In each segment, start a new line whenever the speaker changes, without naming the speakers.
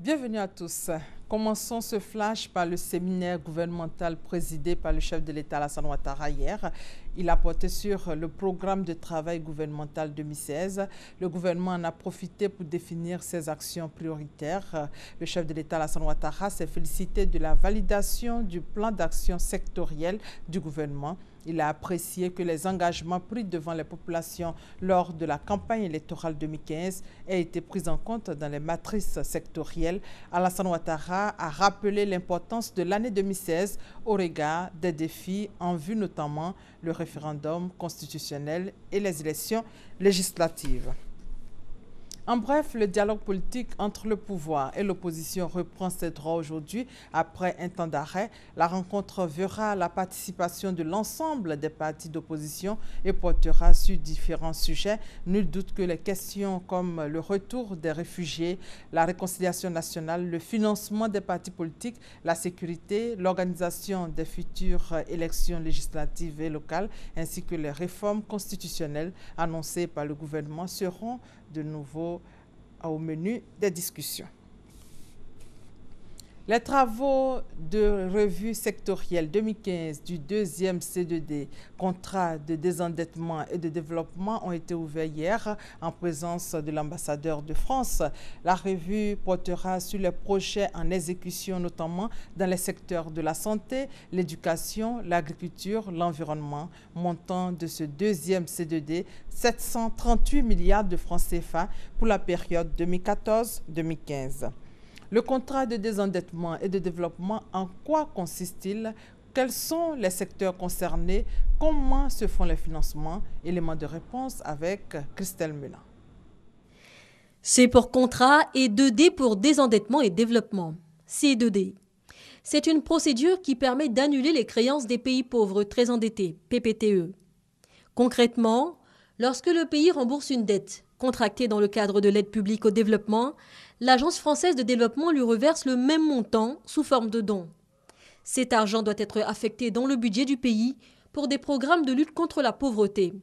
Bienvenue à tous. Commençons ce flash par le séminaire gouvernemental présidé par le chef de l'État Alassane Ouattara hier. Il a porté sur le programme de travail gouvernemental 2016. Le gouvernement en a profité pour définir ses actions prioritaires. Le chef de l'État Alassane Ouattara s'est félicité de la validation du plan d'action sectoriel du gouvernement. Il a apprécié que les engagements pris devant les populations lors de la campagne électorale 2015 aient été pris en compte dans les matrices sectorielles. Alassane Ouattara a rappelé l'importance de l'année 2016 au regard des défis en vue notamment le référendum constitutionnel et les élections législatives. En bref, le dialogue politique entre le pouvoir et l'opposition reprend ses droits aujourd'hui après un temps d'arrêt. La rencontre verra la participation de l'ensemble des partis d'opposition et portera sur différents sujets. Nul doute que les questions comme le retour des réfugiés, la réconciliation nationale, le financement des partis politiques, la sécurité, l'organisation des futures élections législatives et locales, ainsi que les réformes constitutionnelles annoncées par le gouvernement seront de nouveau au menu des discussions. Les travaux de revue sectorielle 2015 du deuxième C2D, contrat de désendettement et de développement, ont été ouverts hier en présence de l'ambassadeur de France. La revue portera sur les projets en exécution, notamment dans les secteurs de la santé, l'éducation, l'agriculture, l'environnement. Montant de ce deuxième C2D, 738 milliards de francs CFA pour la période 2014-2015. Le contrat de désendettement et de développement, en quoi consiste-t-il? Quels sont les secteurs concernés? Comment se font les financements? Élément de réponse avec Christelle Mena.
C pour contrat et 2D pour désendettement et développement. C2D. C'est une procédure qui permet d'annuler les créances des pays pauvres très endettés, PPTE. Concrètement, lorsque le pays rembourse une dette contractée dans le cadre de l'aide publique au développement, l'Agence française de développement lui reverse le même montant sous forme de dons. Cet argent doit être affecté dans le budget du pays pour des programmes de lutte contre la pauvreté.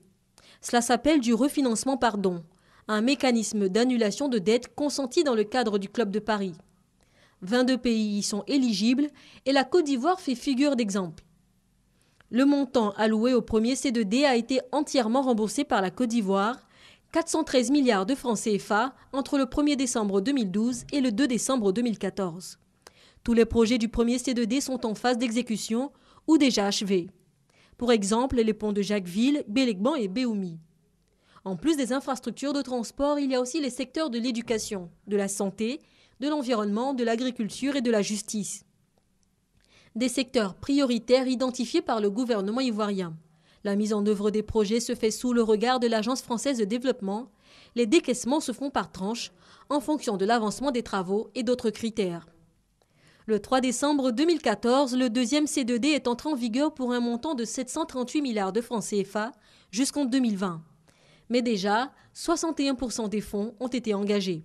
Cela s'appelle du refinancement par don, un mécanisme d'annulation de dettes consenti dans le cadre du Club de Paris. 22 pays y sont éligibles et la Côte d'Ivoire fait figure d'exemple. Le montant alloué au premier C2D a été entièrement remboursé par la Côte d'Ivoire, 413 milliards de francs CFA entre le 1er décembre 2012 et le 2 décembre 2014. Tous les projets du premier C2D sont en phase d'exécution ou déjà achevés. Pour exemple, les ponts de Jacquesville, Bélékban et Béoumi. En plus des infrastructures de transport, il y a aussi les secteurs de l'éducation, de la santé, de l'environnement, de l'agriculture et de la justice. Des secteurs prioritaires identifiés par le gouvernement ivoirien. La mise en œuvre des projets se fait sous le regard de l'Agence française de développement. Les décaissements se font par tranches en fonction de l'avancement des travaux et d'autres critères. Le 3 décembre 2014, le deuxième C2D est entré en vigueur pour un montant de 738 milliards de francs CFA jusqu'en 2020. Mais déjà, 61% des fonds ont été engagés.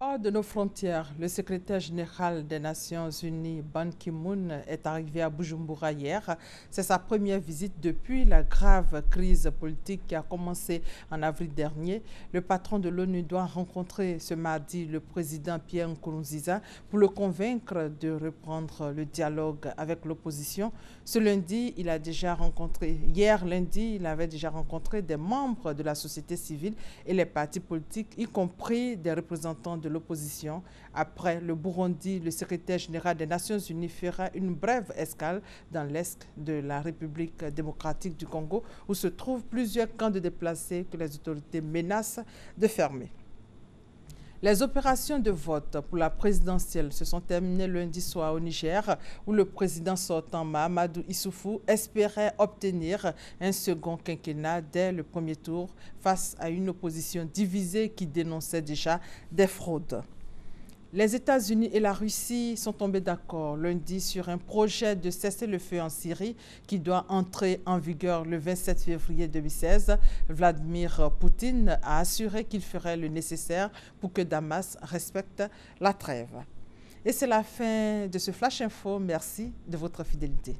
Hors de nos frontières, le secrétaire général des Nations Unies, Ban Ki-moon, est arrivé à Bujumbura hier. C'est sa première visite depuis la grave crise politique qui a commencé en avril dernier. Le patron de l'ONU doit rencontrer ce mardi le président Pierre Nkurunziza pour le convaincre de reprendre le dialogue avec l'opposition. Hier lundi, il avait déjà rencontré des membres de la société civile et les partis politiques, y compris des représentants de l'opposition. Après le Burundi, le secrétaire général des Nations Unies fera une brève escale dans l'est de la République démocratique du Congo, où se trouvent plusieurs camps de déplacés que les autorités menacent de fermer. Les opérations de vote pour la présidentielle se sont terminées lundi soir au Niger, où le président sortant Mahamadou Issoufou espérait obtenir un second quinquennat dès le premier tour face à une opposition divisée qui dénonçait déjà des fraudes. Les États-Unis et la Russie sont tombés d'accord lundi sur un projet de cessez-le-feu en Syrie qui doit entrer en vigueur le 27 février 2016. Vladimir Poutine a assuré qu'il ferait le nécessaire pour que Damas respecte la trêve. Et c'est la fin de ce Flash Info. Merci de votre fidélité.